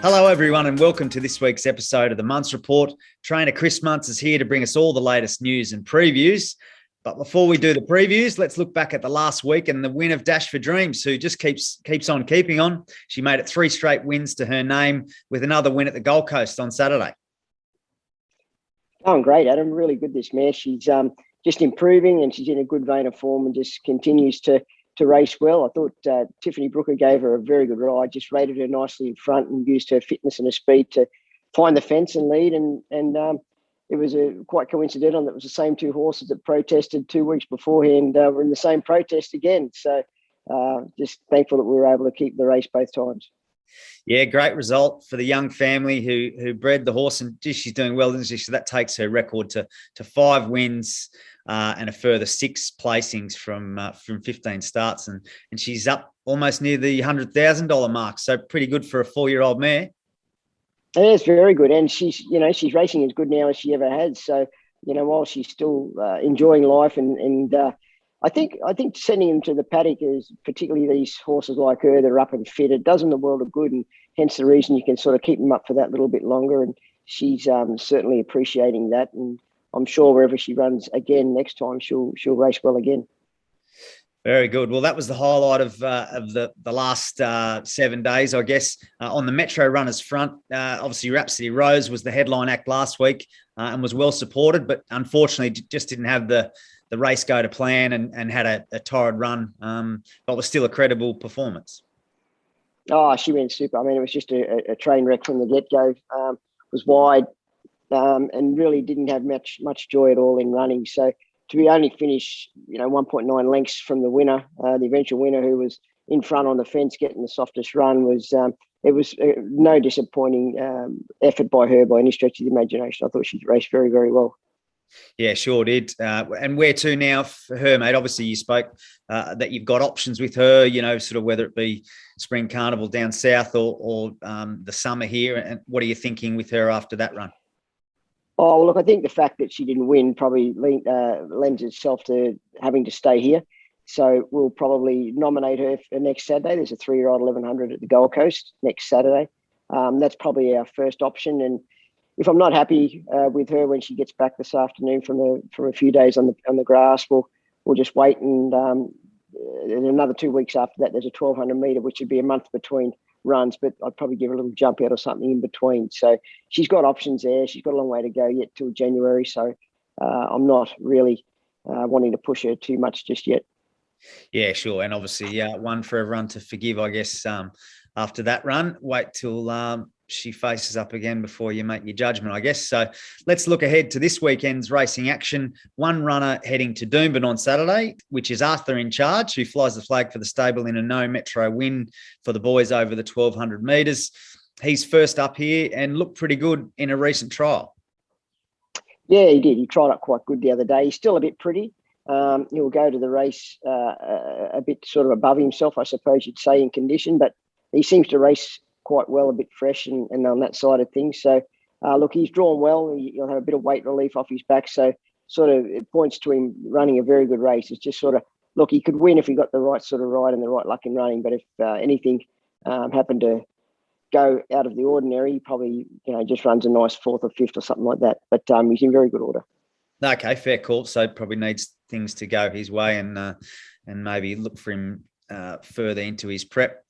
Hello, everyone, and welcome to this week's episode of the Munce Report. Trainer Chris Munce is here to bring us all the latest news and previews. But before we do the previews, let's look back at the last week and the win of Dash for Dreams, who just keeps on keeping on. She made it 3 straight wins to her name with another win at the Gold Coast on Saturday. Going great, Adam. Really good this mare. She's just improving and she's in a good vein of form and just continues to race well. I thought Tiffany Brooker gave her a very good ride, just rated her nicely in front and used her fitness and her speed to find the fence and lead. And it was quite coincidental that it was the same 2 horses that protested 2 weeks beforehand were in the same protest again. So just thankful that we were able to keep the race both times. Yeah, great result for the young family who bred the horse, and she's doing well, isn't she? So that takes her record to 5 wins and a further 6 placings from 15 starts, and she's up almost near the $100,000 mark. So pretty good for a 4-year-old mare. Yeah, it's very good, and she's racing as good now as she ever has. So while she's still enjoying life, and I think sending them to the paddock is particularly these horses like her that are up and fit. It does them the world of good, and hence the reason you can sort of keep them up for that little bit longer. And she's certainly appreciating that, and I'm sure wherever she runs again next time, she'll race well again. Very good. Well, that was the highlight of the last 7 days, I guess. On the Metro runners front, obviously Rhapsody Rose was the headline act last week and was well supported, but unfortunately just didn't have the race go to plan and had a torrid run, but was still a credible performance. Oh, she went super. I mean, it was just a train wreck from the get-go. Was wide and really didn't have much joy at all in running. So to be only finished, 1.9 lengths from the winner, the eventual winner who was in front on the fence getting the softest run, was no disappointing effort by her by any stretch of the imagination. I thought she raced very, very well. Yeah, sure did. And where to now for her, mate? Obviously, you spoke that you've got options with her, sort of whether it be Spring Carnival down south or the summer here. And what are you thinking with her after that run? Oh, well, look, I think the fact that she didn't win probably lends itself to having to stay here. So we'll probably nominate her for next Saturday. There's a 3-year-old 1100 at the Gold Coast next Saturday. That's probably our first option. And if I'm not happy with her when she gets back this afternoon from a few days on the grass, we'll just wait. And in another 2 weeks after that, there's a 1200 metre, which would be a month between runs, but I'd probably give her a little jump out or something in between. So she's got options there. She's got a long way to go yet till January. So I'm not really wanting to push her too much just yet. Yeah, sure. And obviously, one for everyone to forgive, I guess, after that run. Wait till she faces up again before you make your judgment, I guess. So let's look ahead to this weekend's racing action. One runner heading to Doomben on Saturday, which is Arthur in Charge, who flies the flag for the stable in a no Metro win for the boys over the 1200 metres. He's first up here and looked pretty good in a recent trial. Yeah, he did. He tried up quite good the other day. He's still a bit pretty. He'll go to the race a bit sort of above himself, I suppose you'd say, in condition, but he seems to race quite well, a bit fresh and on that side of things. So, look, he's drawn well. He'll have a bit of weight relief off his back. So sort of it points to him running a very good race. It's just sort of, look, he could win if he got the right sort of ride and the right luck in running. But if anything happened to go out of the ordinary, he probably, just runs a nice 4th or 5th or something like that. But he's in very good order. Okay, fair call. So probably needs things to go his way and maybe look for him further into his prep.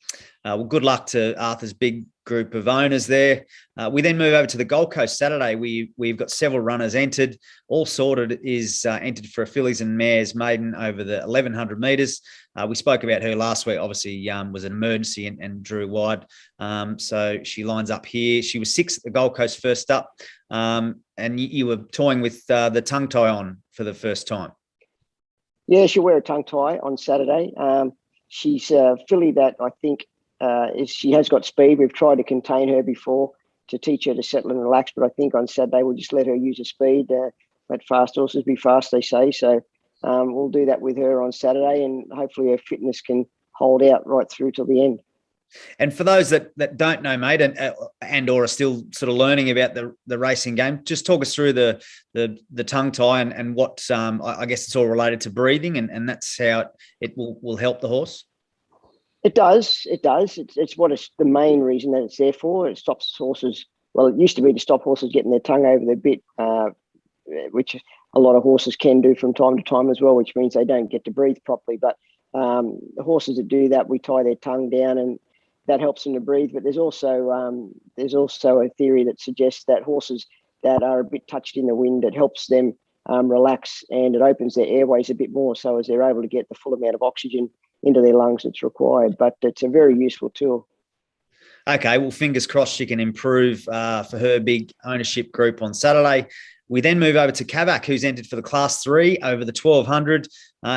Well, good luck to Arthur's big group of owners there. We then move over to the Gold Coast Saturday. We've got several runners entered. All sorted is entered for a fillies and mares maiden over the 1100 metres. We spoke about her last week. Obviously, was an emergency and drew wide. So she lines up here. She was 6th at the Gold Coast first up. And you were toying with the tongue tie on for the first time. Yeah, she'll wear a tongue tie on Saturday. She's a filly that I think she has got speed. We've tried to contain her before to teach her to settle and relax, but I think on Saturday we'll just let her use her speed. Let fast horses be fast, they say. So we'll do that with her on Saturday, and hopefully her fitness can hold out right through till the end. And for those that don't know, mate, and or are still sort of learning about the racing game, just talk us through the tongue tie and what I guess it's all related to breathing, and that's how it will help the horse. It does. It does. It's what it's the main reason that it's there for. It stops horses. Well, it used to be to stop horses getting their tongue over their bit, which a lot of horses can do from time to time as well, which means they don't get to breathe properly. But the horses that do that, we tie their tongue down, and that helps them to breathe. But there's also a theory that suggests that horses that are a bit touched in the wind, it helps them relax, and it opens their airways a bit more, so as they're able to get the full amount of oxygen into their lungs that's required. But it's a very useful tool. Okay, well, fingers crossed she can improve for her big ownership group on Saturday. We then move over to Kavak, who's entered for the Class 3 over the 1200.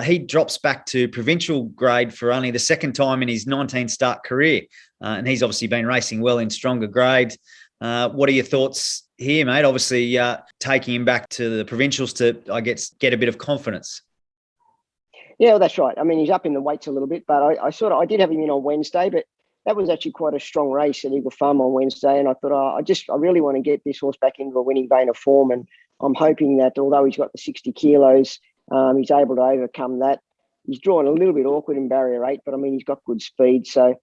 He drops back to provincial grade for only the second time in his 19-start career. And he's obviously been racing well in stronger grade. What are your thoughts here, mate? Obviously, taking him back to the provincials to, I guess, get a bit of confidence. Yeah, well, that's right. I mean, he's up in the weights a little bit, but I did have him in on Wednesday, but that was actually quite a strong race at Eagle Farm on Wednesday. And I thought, I really want to get this horse back into a winning vein of form. And I'm hoping that although he's got the 60 kilos, he's able to overcome that. He's drawn a little bit awkward in barrier 8, but I mean, he's got good speed. So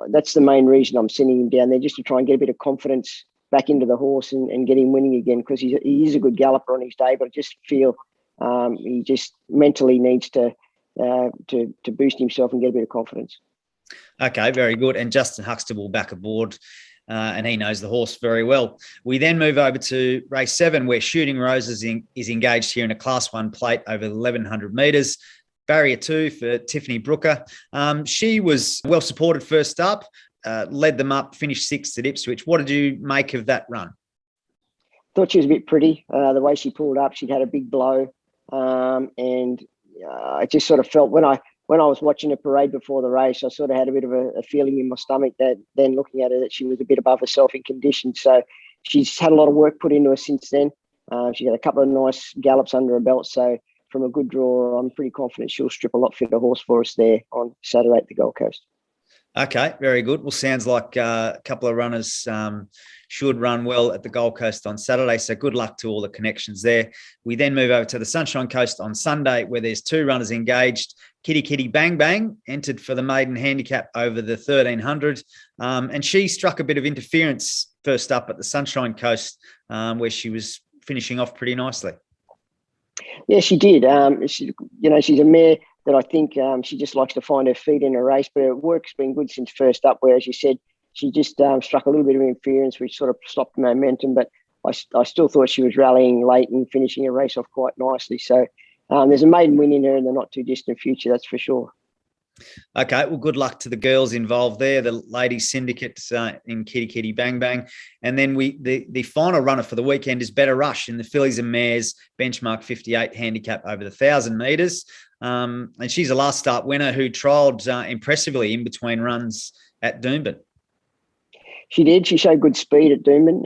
that's the main reason I'm sending him down there, just to try and get a bit of confidence back into the horse and get him winning again, because he is a good galloper on his day, but I just feel he just mentally needs to boost himself and get a bit of confidence. Okay, very good. And Justin Huxtable back aboard, and he knows the horse very well. We then move over to race 7, where Shooting Roses is engaged here in a Class 1 plate over 1,100 metres. Barrier 2 for Tiffany Brooker. She was well supported first up, led them up, finished 6th at Ipswich. What did you make of that run? Thought she was a bit pretty. The way she pulled up, she'd had a big blow, and I just sort of felt when I was watching the parade before the race, I sort of had a bit of a feeling in my stomach that then looking at her that she was a bit above herself in condition. So she's had a lot of work put into her since then. She got a couple of nice gallops under her belt. So from a good draw, I'm pretty confident she'll strip a lot fitter horse for us there on Saturday at the Gold Coast. Okay, very good. Well, sounds like a couple of runners should run well at the Gold Coast on Saturday. So good luck to all the connections there. We then move over to the Sunshine Coast on Sunday, where there's 2 runners engaged. Kitty Kitty Bang Bang entered for the maiden handicap over the 1,300. And she struck a bit of interference first up at the Sunshine Coast, where she was finishing off pretty nicely. Yeah, she did. She's a mare that I think she just likes to find her feet in a race, but her work's been good since first up, where, as you said, she just struck a little bit of interference, which sort of stopped the momentum, but I still thought she was rallying late and finishing a race off quite nicely. So there's a maiden win in her in the not too distant future, that's for sure. Okay, well, good luck to the girls involved there, the ladies syndicate in Kitty Kitty Bang Bang. And then the final runner for the weekend is Better Rush in the Fillies and Mares benchmark 58 handicap over the 1,000 metres. And she's a last start winner who trialled impressively in between runs at Doomben. She did. She showed good speed at Doomben.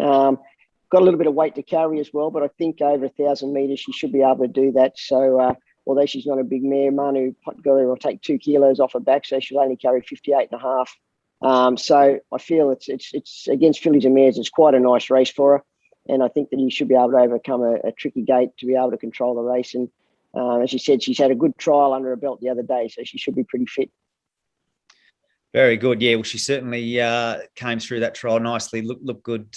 Got a little bit of weight to carry as well, but I think over 1,000 metres she should be able to do that. So although she's not a big mare, Manu Potgori will take 2 kilos off her back, so she'll only carry 58.5. So I feel it's against Fillies and Mares. It's quite a nice race for her, and I think that you should be able to overcome a tricky gate to be able to control the race. And as you said, she's had a good trial under her belt the other day, so she should be pretty fit. Very good. Yeah, well, she certainly came through that trial nicely. Looked good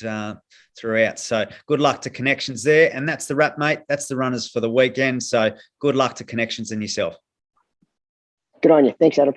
throughout. So good luck to Connections there. And that's the wrap, mate. That's the runners for the weekend. So good luck to Connections and yourself. Good on you. Thanks, Adam.